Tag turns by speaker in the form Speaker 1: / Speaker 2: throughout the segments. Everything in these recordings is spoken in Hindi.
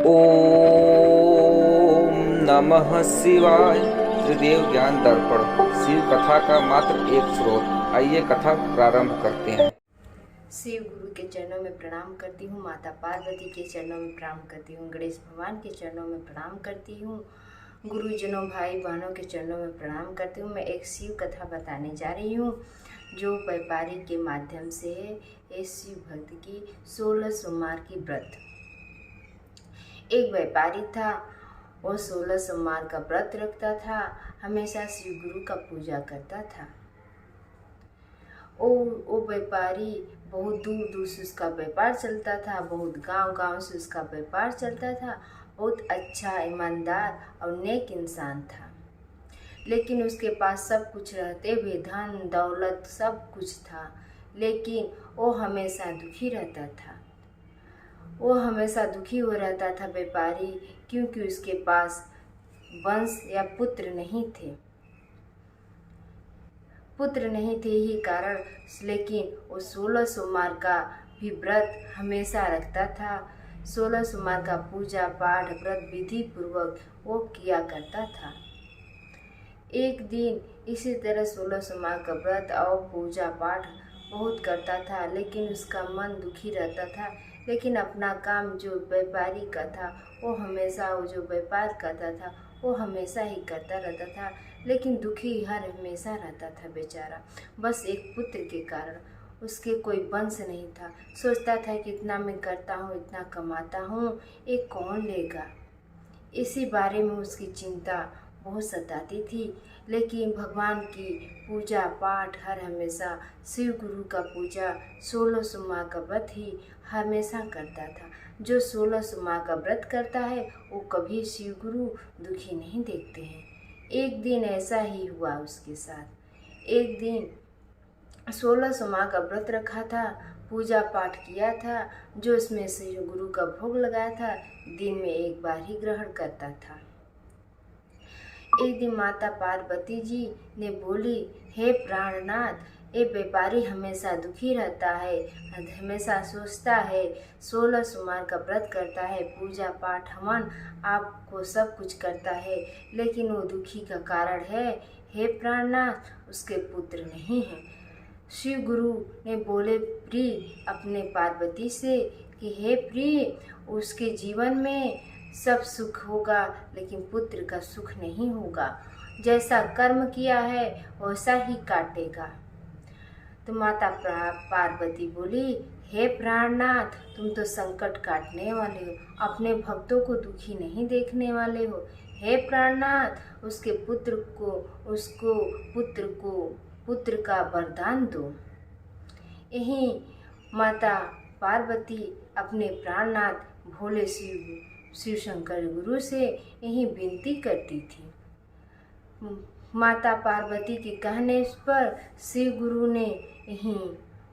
Speaker 1: ओम नमः शिवाय। त्रिदेव ज्ञान दर्पण शिव कथा का मात्र एक स्रोत। आइए कथा प्रारंभ करते हैं।
Speaker 2: शिव गुरु के चरणों में प्रणाम करती हूँ। माता पार्वती के चरणों में प्रणाम करती हूँ। गणेश भगवान के चरणों में प्रणाम करती हूँ। गुरुजनों भाई बहनों के चरणों में प्रणाम करती हूँ। मैं एक शिव कथा बताने जा रही हूँ जो व्यापारी के माध्यम से है। ये शिव भक्त की 16 सोमवार की व्रत। एक व्यापारी था, वो 16 सोमवार का व्रत रखता था, हमेशा शिव गुरु का पूजा करता था। वो व्यापारी बहुत दूर दूर से उसका व्यापार चलता था, बहुत गांव गांव से उसका व्यापार चलता था। बहुत अच्छा, ईमानदार और नेक इंसान था। लेकिन उसके पास सब कुछ रहते हुए, धन दौलत सब कुछ था, लेकिन वो हमेशा दुखी रहता था। वो हमेशा दुखी हो रहता था व्यापारी, क्योंकि उसके पास वंश या पुत्र नहीं थे। यही कारण, लेकिन वो 16 सोमवार का भी व्रत हमेशा रखता था। 16 सोमवार का पूजा पाठ व्रत विधि पूर्वक वो किया करता था। एक दिन इसी तरह 16 सोमवार का व्रत और पूजा पाठ बहुत करता था, लेकिन उसका मन दुखी रहता था। लेकिन अपना काम जो व्यापारी का था, वो जो व्यापार करता था वो हमेशा ही करता रहता था, लेकिन दुखी हर हमेशा रहता था बेचारा। बस एक पुत्र के कारण, उसके कोई वंश नहीं था। सोचता था कि इतना मैं करता हूँ, इतना कमाता हूँ, ये कौन लेगा। इसी बारे में उसकी चिंता बहुत सताती थी। लेकिन भगवान की पूजा पाठ हर हमेशा, शिव गुरु का पूजा 16 सोमवार का व्रत ही हमेशा करता था। जो 16 सोमवार का व्रत करता है वो कभी शिव गुरु दुखी नहीं देखते हैं। एक दिन ऐसा ही हुआ उसके साथ। एक दिन 16 सोमवार का व्रत रखा था, पूजा पाठ किया था, जो इसमें शिव गुरु का भोग लगाया था, दिन में एक बार ही ग्रहण करता था। एक दिन माता पार्वती जी ने बोली, हे प्राणनाथ, ये व्यापारी हमेशा दुखी रहता है, हमेशा सोचता है, 16 सोमवार का व्रत करता है, पूजा पाठ हवन आपको सब कुछ करता है, लेकिन वो दुखी का कारण है। हे प्राणनाथ, उसके पुत्र नहीं है। शिव गुरु ने बोले प्रिय अपने पार्वती से कि हे प्रिय, उसके जीवन में सब सुख होगा, लेकिन पुत्र का सुख नहीं होगा। जैसा कर्म किया है वैसा ही काटेगा। तो माता पार्वती बोली, हे प्राणनाथ, तुम तो संकट काटने वाले हो, अपने भक्तों को दुखी नहीं देखने वाले हो। हे प्राणनाथ, उसके पुत्र का वरदान दो। यही माता पार्वती अपने प्राणनाथ भोले शिव शंकर गुरु से यही विनती करती थी। माता पार्वती के कहने पर शिव गुरु ने यही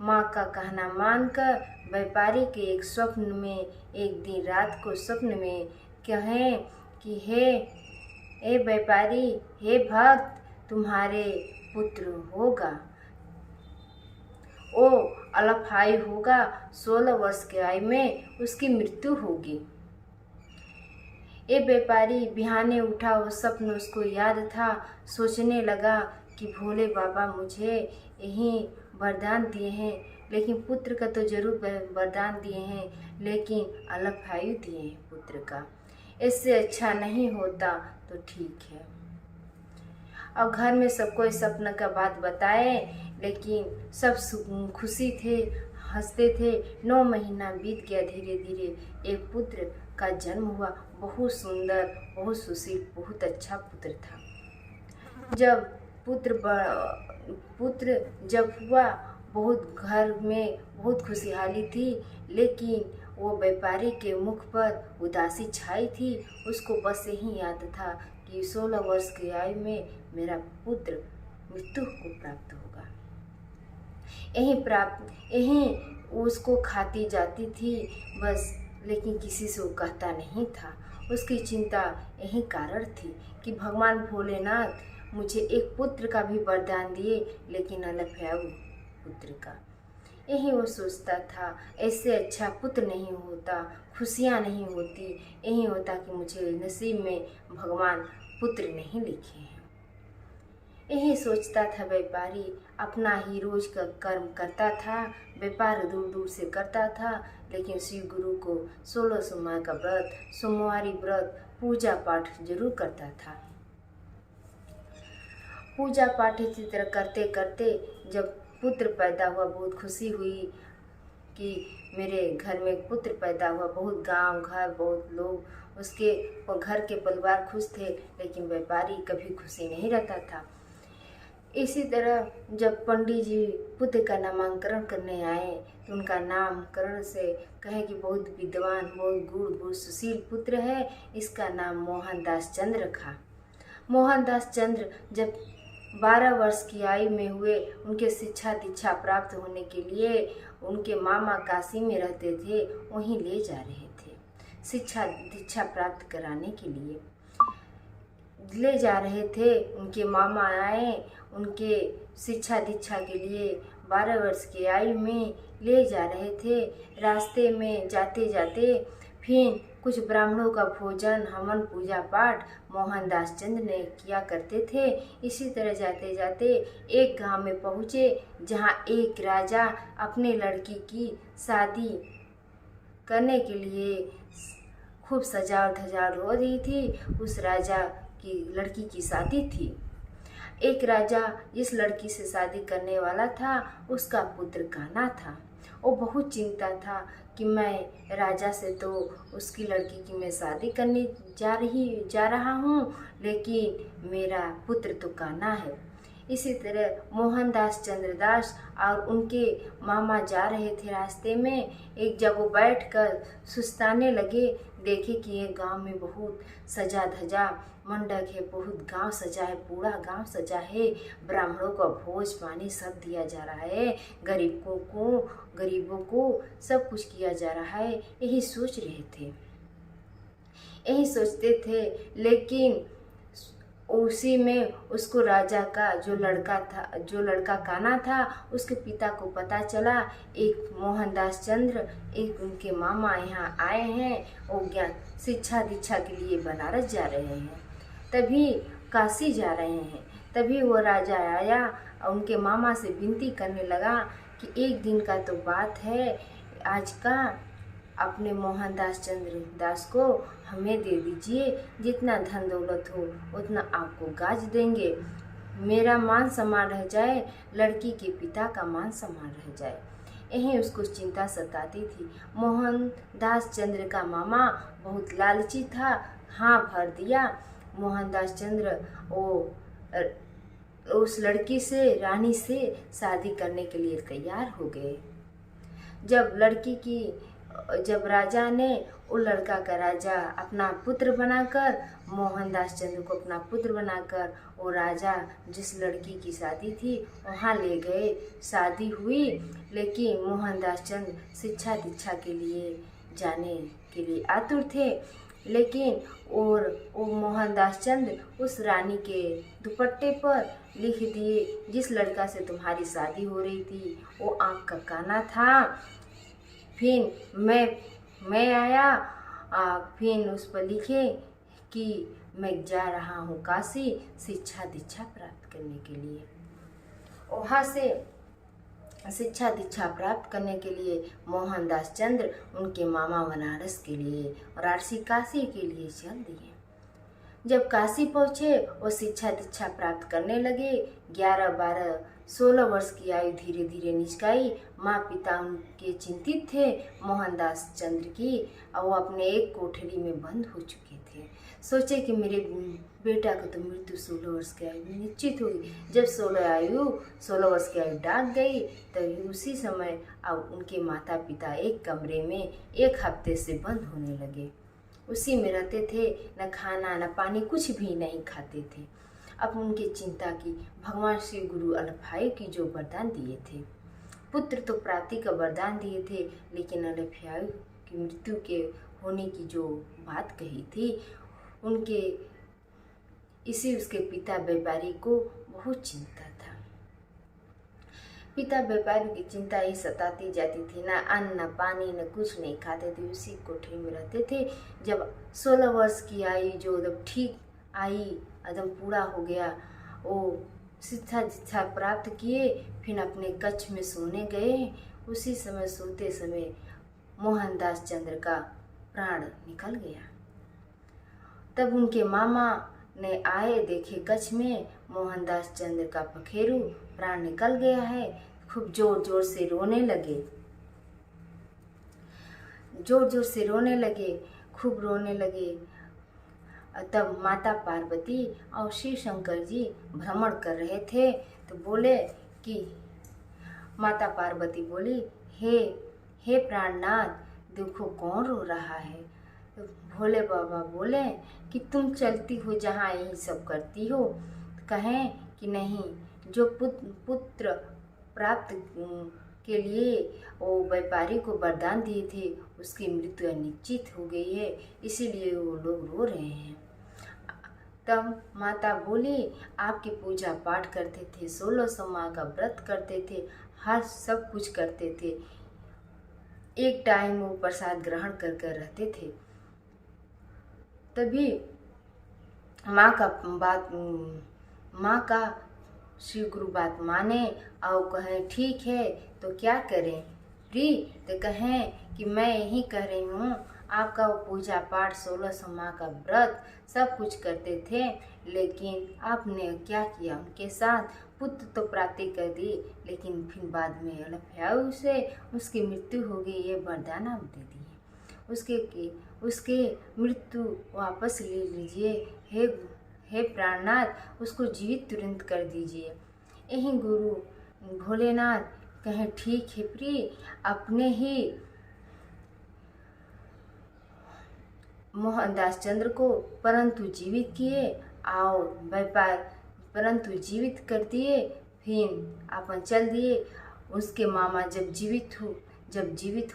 Speaker 2: माँ का कहना मानकर व्यापारी के एक स्वप्न में, एक दिन रात को स्वप्न में कहें कि हे व्यापारी, हे भक्त, तुम्हारे पुत्र होगा, वो अल्पायु होगा, 16 वर्ष की आयु में उसकी मृत्यु होगी। ये व्यापारी बिहाने उठा, वो स्वप्न उसको याद था। सोचने लगा कि भोले बाबा मुझे यही वरदान दिए हैं, लेकिन पुत्र का तो जरूर वरदान दिए हैं, लेकिन अल्पायु दिए हैं पुत्र का। इससे अच्छा नहीं होता तो ठीक है। और घर में सबको इस सपना का बात बताए, लेकिन सब खुशी थे, हंसते थे। 9 महीना बीत गया। धीरे धीरे एक पुत्र का जन्म हुआ। बहुत सुंदर, बहुत सुशील, बहुत अच्छा पुत्र था। जब पुत्र जब हुआ, बहुत घर में बहुत खुशहाली थी, लेकिन वो व्यापारी के मुख पर उदासी छाई थी। उसको बस यही याद था कि 16 वर्ष की आयु में मेरा पुत्र मृत्यु को प्राप्त होगा। यही उसको खाती जाती थी बस, लेकिन किसी से वो कहता नहीं था। उसकी चिंता यही कारण थी कि भगवान भोलेनाथ मुझे एक पुत्र का भी वरदान दिए, लेकिन अल्पायु पुत्र का। यही वो सोचता था, ऐसे अच्छा पुत्र नहीं होता, खुशियाँ नहीं होती, यही होता कि मुझे नसीब में भगवान पुत्र नहीं लिखे हैं। यही सोचता था व्यापारी, अपना ही रोज का कर्म करता था, व्यापार दूर दूर से करता था, लेकिन शिव गुरु को 16 सोमवार का व्रत, सोमवारी व्रत, पूजा पाठ जरूर करता था। पूजा पाठ इसी तरह करते करते जब पुत्र पैदा हुआ, बहुत खुशी हुई कि मेरे घर में पुत्र पैदा हुआ। बहुत गांव घर, बहुत लोग, उसके घर के परिवार खुश थे, लेकिन व्यापारी कभी खुशी नहीं रहता था। इसी तरह जब पंडित जी पुत्र का नामकरण करने आए तो उनका नामकरण से कहे कि बहुत विद्वान, बहुत गुण, बहुत सुशील पुत्र है, इसका नाम मोहनदास चंद्र रखा। मोहनदास चंद्र जब 12 वर्ष की आयु में हुए, उनके शिक्षा दीक्षा प्राप्त होने के लिए उनके मामा काशी में रहते थे, वहीं ले जा रहे थे। शिक्षा दीक्षा प्राप्त कराने के लिए ले जा रहे थे। उनके मामा आए, उनके शिक्षा दीक्षा के लिए 12 वर्ष की आयु में ले जा रहे थे। रास्ते में जाते जाते फिर कुछ ब्राह्मणों का भोजन, हवन, पूजा पाठ मोहनदास चंद्र ने किया करते थे। इसी तरह जाते जाते एक गांव में पहुँचे जहां एक राजा अपने लड़की की शादी करने के लिए खूब सजावट धजावट हो रही थी। उस राजा की लड़की की शादी थी। एक राजा जिस लड़की से शादी करने वाला था, उसका पुत्र कान्हा था। वो बहुत चिंता था कि मैं राजा से तो उसकी लड़की की मैं शादी करने जा रहा हूँ, लेकिन मेरा पुत्र तो कान्हा है। इसी तरह मोहनदास चंद्रदास और उनके मामा जा रहे थे। रास्ते में एक जगह बैठकर सुस्ताने लगे। देखे कि ये गांव में बहुत सजा धजा मंडप है, बहुत गांव सजा है, पूरा गांव सजा है। ब्राह्मणों को भोज पानी सब दिया जा रहा है, गरीबों को सब कुछ किया जा रहा है। यही सोच रहे थे, यही सोचते थे। लेकिन उसी में उसको राजा का जो लड़का कान्हा था, उसके पिता को पता चला एक मोहनदास चंद्र, एक उनके मामा यहाँ आए हैं, वो ज्ञान शिक्षा दीक्षा के लिए बनारस जा रहे हैं, तभी काशी जा रहे हैं। तभी वो राजा आया और उनके मामा से विनती करने लगा कि एक दिन का तो बात है आज का, अपने मोहनदास चंद्र दास को हमें दे दीजिए, जितना धन दौलत हो उतना आपको गाज देंगे, मेरा मान सम्मान रह जाए, लड़की के पिता का मान सम्मान रह जाए। यही उसको चिंता सताती थी। मोहनदास चंद्र का मामा बहुत लालची था, हाँ भर दिया। मोहनदास चंद्र उस लड़की से, रानी से शादी करने के लिए तैयार हो गए। जब राजा ने वो लड़का का राजा अपना पुत्र बनाकर, मोहनदास चंद्र को अपना पुत्र बनाकर, वो राजा जिस लड़की की शादी थी वहाँ ले गए। शादी हुई, लेकिन मोहनदास चंद्र शिक्षा दीक्षा के लिए जाने के लिए आतुर थे। लेकिन और वो मोहनदास चंद्र उस रानी के दुपट्टे पर लिख दिए, जिस लड़का से तुम्हारी शादी हो रही थी वो आँख का काना था। फिर मैं आया, फिर उस पर लिखे कि मैं जा रहा हूँ काशी शिक्षा दीक्षा प्राप्त करने के लिए। वहाँ से शिक्षा दीक्षा प्राप्त करने के लिए मोहनदास चंद्र उनके मामा बनारस के लिए और आरसी काशी के लिए चल दिए। जब काशी पहुँचे वो शिक्षा दीक्षा प्राप्त करने लगे। 11, 12, 16 वर्ष की आयु धीरे धीरे निचकाई। माँ पिता उनके चिंतित थे मोहनदास चंद्र की, और वो अपने एक कोठरी में बंद हो चुके थे। सोचे कि मेरे बेटा को तो मृत्यु 16 वर्ष की आयु में निश्चित हुई। जब 16 वर्ष की आयु डाक गई, तभी उसी समय अब उनके माता पिता एक कमरे में 1 हफ्ते से बंद होने लगे। उसी में रहते थे, न खाना न पानी, कुछ भी नहीं खाते थे। अब उनकी चिंता की भगवान श्री गुरु अलफायु की जो वरदान दिए थे, पुत्र तो प्राप्ति का वरदान दिए थे, लेकिन अलफायु की मृत्यु के होने की जो बात कही थी, उनके उसके पिता व्यापारी को बहुत चिंता था। पिता व्यापारी की चिंता ही सताती जाती थी। ना अन्न न पानी न कुछ नहीं खाते थे, उसी कोठरी में रहते थे। जब 16 वर्ष की आई, जो जब ठीक आई, एकदम पूरा हो गया, वो शिक्षा दीक्षा प्राप्त किए, फिर अपने कक्ष में सोने गए। उसी समय सोते समय मोहनदास चंद्र का प्राण निकल गया। तब उनके मामा ने आए, देखे कच्छ में मोहनदास चंद्र का पखेरु प्राण निकल गया है। खूब जोर जोर से रोने लगे, जोर जोर से रोने लगे, खूब रोने लगे। तब माता पार्वती और शिव शंकर जी भ्रमण कर रहे थे, तो बोले कि माता पार्वती बोली, हे प्राणनाथ, देखो कौन रो रहा है। तो भोले बाबा बोले कि तुम चलती हो जहाँ यही सब करती हो। कहें कि नहीं, जो पुत्र प्राप्त के लिए वो व्यापारी को वरदान दिए थे, उसकी मृत्यु निश्चित हो गई है, इसीलिए वो लोग रो रहे हैं। तब माता बोली, आपकी पूजा पाठ करते थे, 16 सोमवार का व्रत करते थे, हर सब कुछ करते थे, एक टाइम वो प्रसाद ग्रहण कर कर रहते थे। तभी माँ का शिव गुरु बात माने और कहें ठीक है तो क्या करें प्री। तो कहें कि मैं यही कह रही हूँ, आपका वो पूजा पाठ 16 सोमवार का व्रत सब कुछ करते थे, लेकिन आपने क्या किया, उनके साथ पुत्र तो प्राप्ति कर दी, लेकिन फिर बाद में अलफ्याऊ से उसकी मृत्यु हो गई। ये वरदान आप दे दिए, उसके मृत्यु वापस ले लीजिए, हे प्राणनाथ, उसको जीवित तुरंत कर दीजिए। यही गुरु भोलेनाथ कहें ठीक है प्रिय। अपने ही मोहनदास चंद्र को परंतु जीवित किए और व्यापार परंतु जीवित कर दिए, फिर अपन चल दिए। उसके मामा जब जीवित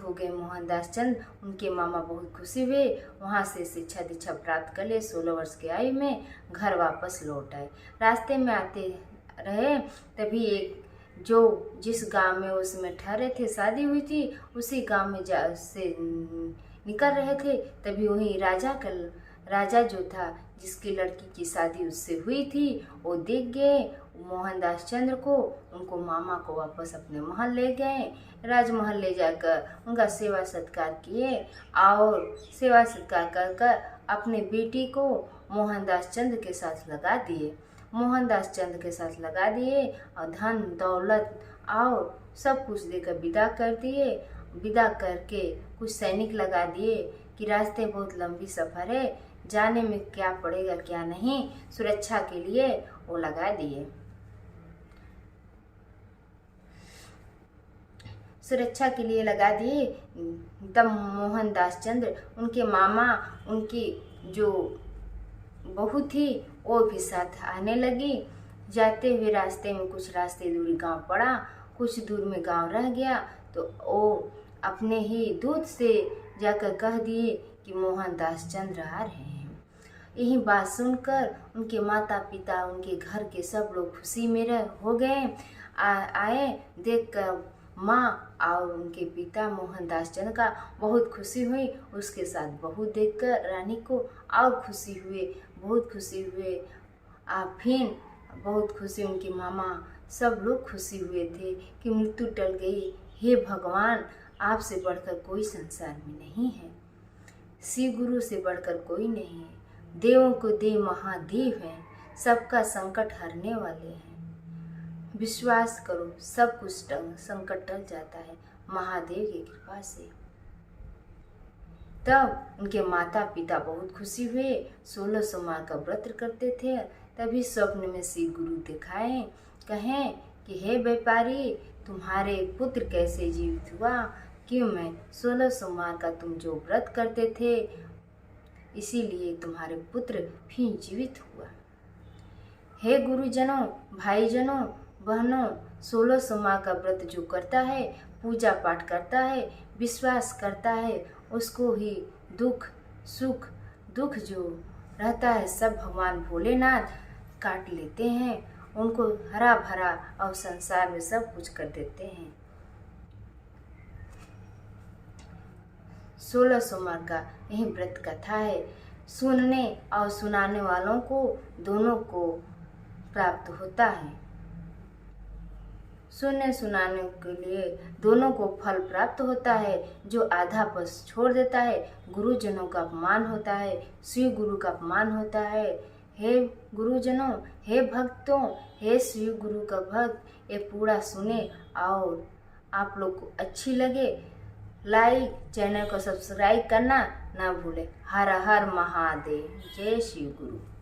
Speaker 2: हो गए मोहनदास चंद्र, उनके मामा बहुत खुशी हुए, वहाँ से शिक्षा दीक्षा प्राप्त कर ले। 16 वर्ष की आयु में घर वापस लौट आए। रास्ते में आते रहे, तभी एक जिस गांव में उसमें ठहरे थे, शादी हुई थी, उसी गांव में से निकल रहे थे, तभी वही राजा जो था, जिसकी लड़की की शादी उससे हुई थी, वो देख गए मोहनदास चंद्र को। उनको मामा को वापस अपने महल ले गए। राजमहल ले जाकर उनका सेवा सत्कार किए और सेवा सत्कार कर अपने बेटी को मोहनदास चंद्र के साथ लगा दिए और धन दौलत और सब कुछ देकर विदा कर दिए। विदा करके कुछ सैनिक लगा दिए कि रास्ते बहुत लंबी सफ़र है, जाने में क्या पड़ेगा क्या नहीं, सुरक्षा के लिए वो लगा दिए। तब मोहनदास चंद्र, उनके मामा, उनकी जो बहू थी, वो भी साथ आने लगी। जाते हुए रास्ते में कुछ रास्ते दूरी गांव पड़ा, कुछ दूर में गांव रह गया, तो वो अपने ही दूत से जाकर कह दिए कि मोहनदास चंद्र आ रहे हैं। यही बात सुनकर उनके माता पिता, उनके घर के सब लोग खुशी में हो गए। आए देखकर माँ और उनके पिता मोहनदास चंद्र का बहुत खुशी हुई। उसके साथ बहू देखकर रानी को और बहुत खुशी हुए। फिर बहुत खुशी, उनके मामा सब लोग खुशी हुए थे कि मृत्यु टल गई। हे भगवान, आपसे बढ़कर कोई संसार में नहीं है, शिव गुरु से बढ़कर कोई नहीं है, देवों को देव महादेव हैं, सबका संकट हरने वाले हैं। विश्वास करो, सब कुछ संकट टल जाता है महादेव की कृपा से। तब उनके माता पिता बहुत खुशी हुए। 16 सोमवार का व्रत करते थे। तभी स्वप्न में शिव गुरु दिखाए, कहें कि हे व्यापारी, तुम्हारे पुत्र कैसे जीवित हुआ? क्यों? मैं 16 सोमवार का तुम जो व्रत करते थे, इसीलिए तुम्हारे पुत्र फिर जीवित हुआ। हे गुरुजनों, भाईजनों, बहनों, 16 सोमवार का व्रत जो करता है, पूजा पाठ करता है, विश्वास करता है, उसको ही दुख जो रहता है सब भगवान भोलेनाथ काट लेते हैं उनको हरा भरा और संसार में सब कुछ कर देते हैं। 16 सोमवार का यही व्रत कथा है। सुनने और सुनाने वालों को दोनों को प्राप्त होता है। सुनने सुनाने के लिए दोनों को फल प्राप्त होता है। जो आधा पस छोड़ देता है, गुरुजनों का अपमान होता है, शिव गुरु का अपमान होता है। हे गुरुजनों, हे भक्तों, हे शिव गुरु का भक्त, ये पूरा सुने और आप लोग को अच्छी लगे लाइक, चैनल को सब्सक्राइब करना ना भूले। हर हर महादेव, जय शिव गुरु।